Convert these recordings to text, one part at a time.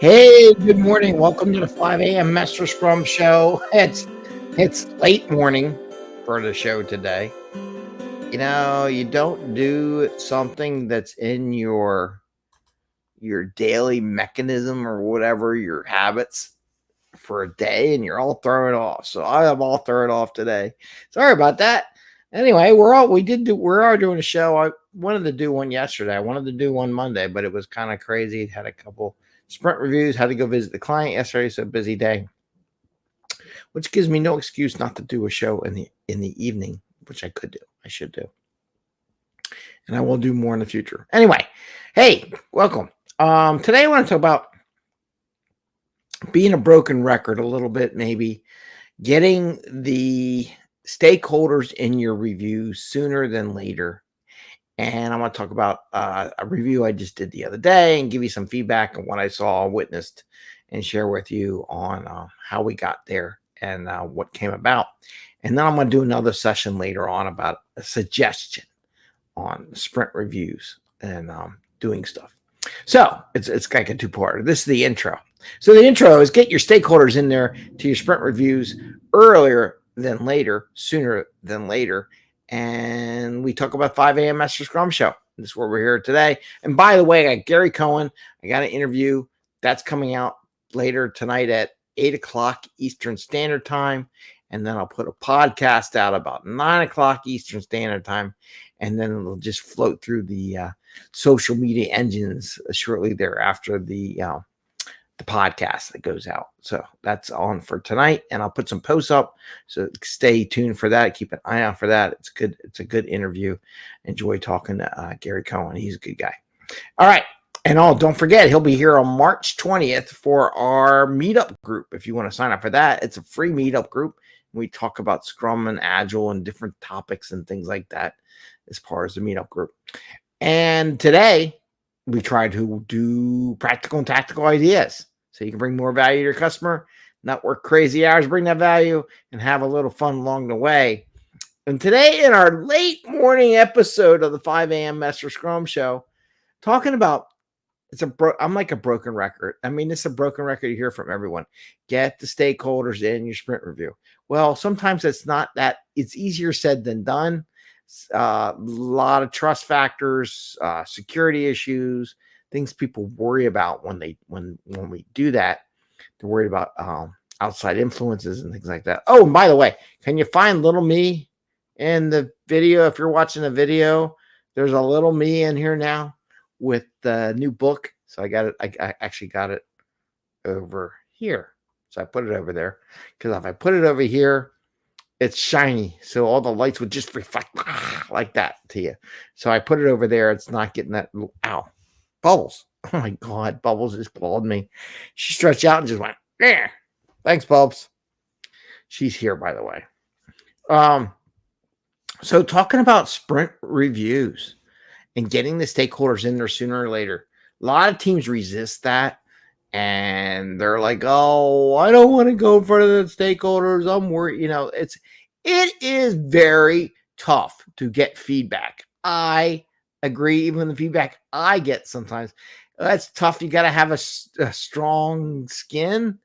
Hey, good morning. Welcome to the 5 a.m. Mester Scrum show. It's late morning for the show today. You don't do something that's in your daily mechanism or whatever, your habits for a day, and you're all thrown off. So I am all thrown off today. Sorry about that. Anyway, we're all doing a show. I wanted to do one yesterday. I wanted to do one Monday, but it was kind of crazy. Had a couple sprint reviews, had to go visit the client yesterday, so busy day, which gives me no excuse not to do a show in the evening, which I should do, and I will do more in the future. Anyway, hey, welcome. Today I want to talk about being a broken record a little bit, maybe getting the stakeholders in your review sooner than later. And I want to talk about a review I just did the other day and give you some feedback on what I saw, witnessed, and share with you on how we got there and what came about. And then I'm going to do another session later on about a suggestion on sprint reviews and doing stuff. So it's like a two-parter. This is the intro. So the intro is get your stakeholders in there to your sprint reviews earlier than later, sooner than later. And we talk about 5 a.m. Mester Scrum show. This is where we're here today. And by the way, I got Gary Cohen. I got an interview that's coming out later tonight at 8 o'clock Eastern Standard Time. And then I'll put a podcast out about 9 o'clock Eastern Standard Time. And then it'll just float through the social media engines shortly thereafter the podcast that goes out. So that's on for tonight, and I'll put some posts up, so stay tuned for that. Keep an eye out for that. It's good. It's a good interview. Enjoy talking to Gary Cohen. He's a good guy. All right. And don't forget, he'll be here on March 20th for our meetup group. If you want to sign up for that, it's a free meetup group. We talk about Scrum and Agile and different topics and things like that as far as the meetup group. And today we try to do practical and tactical ideas, so you can bring more value to your customer, not work crazy hours, bring that value, and have a little fun along the way. And today, in our late morning episode of the 5 a.m. Mester Scrum show, talking about I'm like a broken record. I mean, it's a broken record you hear from everyone. Get the stakeholders in your sprint review. Well, sometimes it's not that. It's easier said than done. A lot of trust factors, security issues, things people worry about when we do that. They're worried about outside influences and things like that. Oh, and by the way, can you find little me in the video? If you're watching the video, there's a little me in here now with the new book. So I got it. I actually got it over here. So I put it over there because if I put it over here, it's shiny, so all the lights would just reflect like that to you. So I put it over there. It's not getting that little, ow, Bubbles. Oh my God, Bubbles just called me. She stretched out and just went, yeah. Thanks, Bubs. She's here, by the way. So talking about sprint reviews and getting the stakeholders in there sooner or later. A lot of teams resist that. And they're like, oh, I don't want to go in front of the stakeholders. I'm worried. It is very tough to get feedback. I agree. Even the feedback I get sometimes, that's tough. You got to have a strong skin,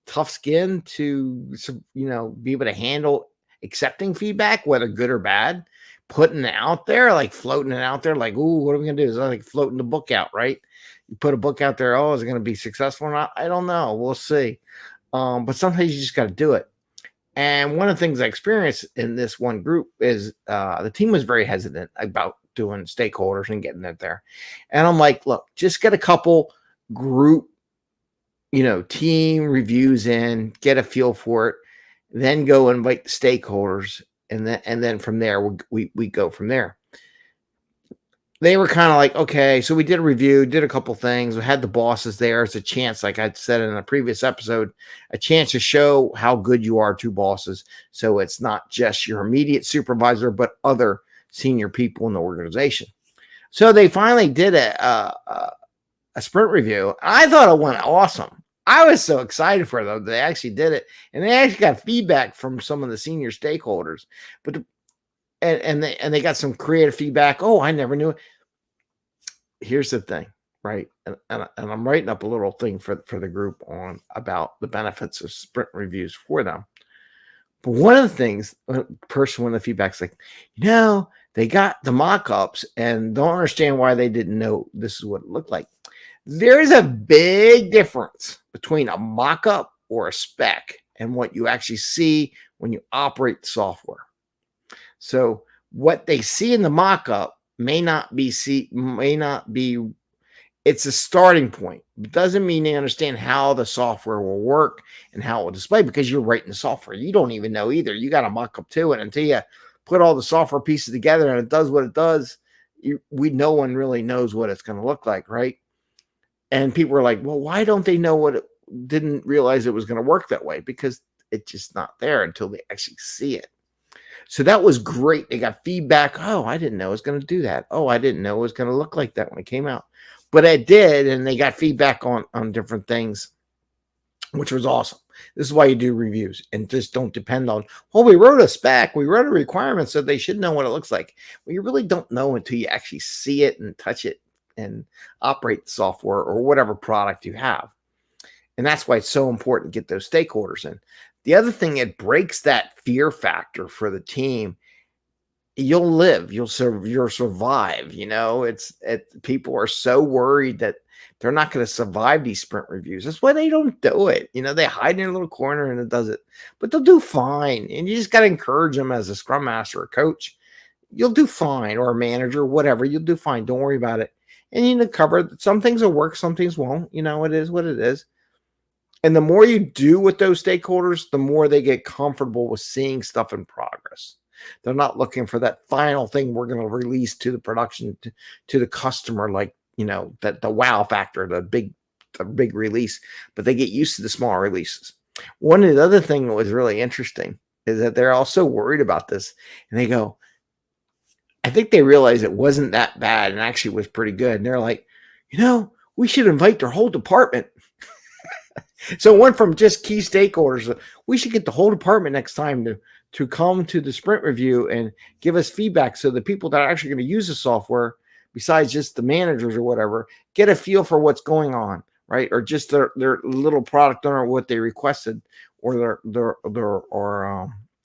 tough skin to, be able to handle accepting feedback, whether good or bad, putting it out there, like floating it out there, like, ooh, what are we going to do? It's like floating the book out, right? You put a book out there, is it going to be successful or not? I don't know. We'll see. But sometimes you just got to do it. And one of the things I experienced in this one group is the team was very hesitant about doing stakeholders and getting it there. And I'm like, look, just get a couple group, team reviews in, get a feel for it, then go invite the stakeholders. And then from there, we go from there. They were kind of like, okay, so we did a review, did a couple things. We had the bosses there. It's a chance, like I said in a previous episode, a chance to show how good you are to bosses. So it's not just your immediate supervisor, but other senior people in the organization. So they finally did a sprint review. I thought it went awesome. I was so excited for them. They actually did it. And they actually got feedback from some of the senior stakeholders. But they got some creative feedback. Oh, I never knew it. Here's the thing. right? And I'm writing up a little thing for the group on about the benefits of sprint reviews for them. But one of the things, one of the feedback's like, they got the mock-ups and don't understand why they didn't know this is what it looked like. There's a big difference between a mock-up or a spec and what you actually see when you operate the software. So what they see in the mock-up may not be, it's a starting point. It doesn't mean they understand how the software will work and how it will display, because you're writing the software. You don't even know either. You got to mock up to it until you put all the software pieces together and it does what it does. No one really knows what it's going to look like, right? And people are like, well, why don't they know didn't realize it was going to work that way? Because it's just not there until they actually see it. So that was great. They got feedback. Oh, I didn't know it was going to do that. Oh, I didn't know it was going to look like that when it came out. But it did, and they got feedback on different things, which was awesome. This is why you do reviews, and just don't depend on, well, we wrote a spec, we wrote a requirement, so they should know what it looks like. Well, you really don't know until you actually see it and touch it and operate the software or whatever product you have. And that's why it's so important to get those stakeholders in. The other thing, it breaks that fear factor for the team. You'll live, you'll survive. People are so worried that they're not going to survive these sprint reviews. That's why they don't do it. They hide in a little corner and it does it, but they'll do fine. And you just got to encourage them as a scrum master or coach. You'll do fine, or a manager, whatever. You'll do fine. Don't worry about it. And cover, some things will work, some things won't. It is what it is. And the more you do with those stakeholders, the more they get comfortable with seeing stuff in progress. They're not looking for that final thing we're going to release to the production, to the customer, like, that the wow factor, the big release, but they get used to the small releases. One of the other thing that was really interesting is that they're also worried about this, and they go, I think they realized it wasn't that bad and actually was pretty good. And they're like, we should invite their whole department. So it went from just key stakeholders. We should get the whole department next time to come to the sprint review and give us feedback, so the people that are actually going to use the software, besides just the managers or whatever, get a feel for what's going on, right? Or just their little product owner, what they requested, or their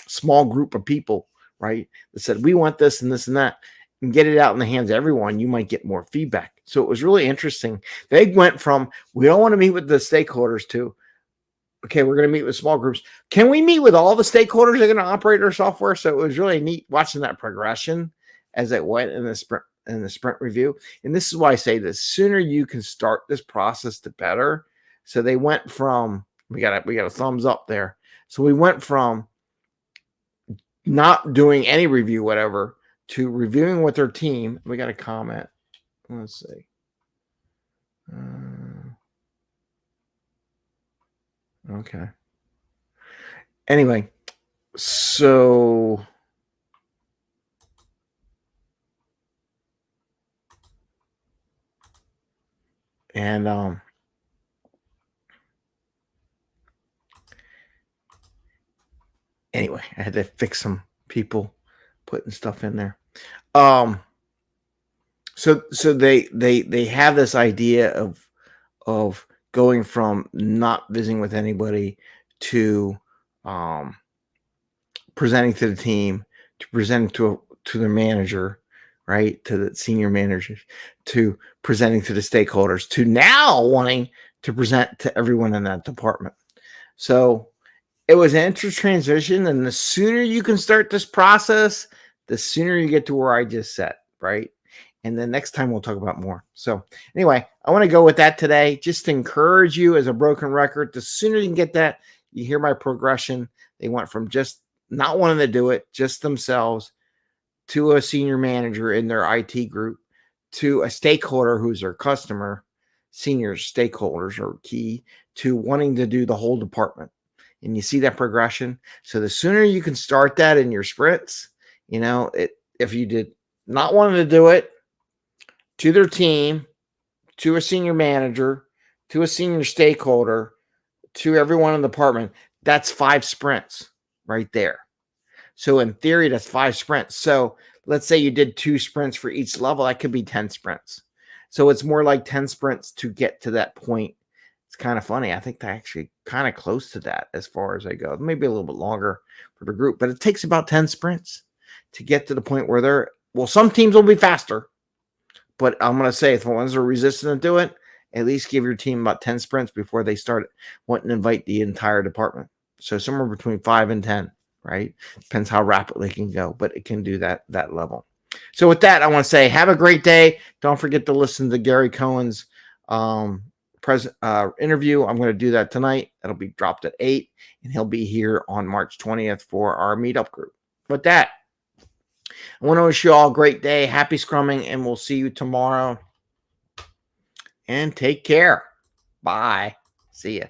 small group of people, right, that said, we want this and this and that, and get it out in the hands of everyone. You might get more feedback. So it was really interesting. They went from, we don't want to meet with the stakeholders, to, okay, we're going to meet with small groups. Can we meet with all the stakeholders that are going to operate our software? So it was really neat watching that progression as it went in the sprint review. And this is why I say the sooner you can start this process, the better. So they went from, we got a thumbs up there. So we went from not doing any review, whatever, to reviewing with their team. We got a comment. Let's see. Okay. Anyway, so anyway, I had to fix some people putting stuff in there. So they have this idea of going from not visiting with anybody to presenting to the team, to presenting to their manager, right, to the senior managers, to presenting to the stakeholders, to now wanting to present to everyone in that department. So it was an interesting transition, and the sooner you can start this process, the sooner you get to where I just said, right? And then next time we'll talk about more. So anyway, I want to go with that today, just to encourage you as a broken record. The sooner you can get that, you hear my progression. They went from just not wanting to do it, just themselves, to a senior manager in their IT group, to a stakeholder who's their customer. Senior stakeholders are key, to wanting to do the whole department. And you see that progression. So the sooner you can start that in your sprints, if you did not wanting to do it, to their team, to a senior manager, to a senior stakeholder, to everyone in the department, that's 5 sprints right there. So in theory, that's 5 sprints. So let's say you did 2 sprints for each level. That could be 10 sprints. So it's more like 10 sprints to get to that point. It's kind of funny. I think they're actually kind of close to that as far as they go. Maybe a little bit longer for the group, but it takes about 10 sprints to get to the point where they're, well, some teams will be faster, but I'm going to say if the ones are resistant to do it, at least give your team about 10 sprints before they start wanting to invite the entire department. So somewhere between 5 and 10, right? Depends how rapidly it can go, but it can do that level. So with that, I want to say have a great day. Don't forget to listen to Gary Cohen's interview. I'm going to do that tonight. It'll be dropped at 8, and he'll be here on March 20th for our meetup group. With that, I want to wish you all a great day. Happy Scrumming, and we'll see you tomorrow. And take care. Bye. See ya.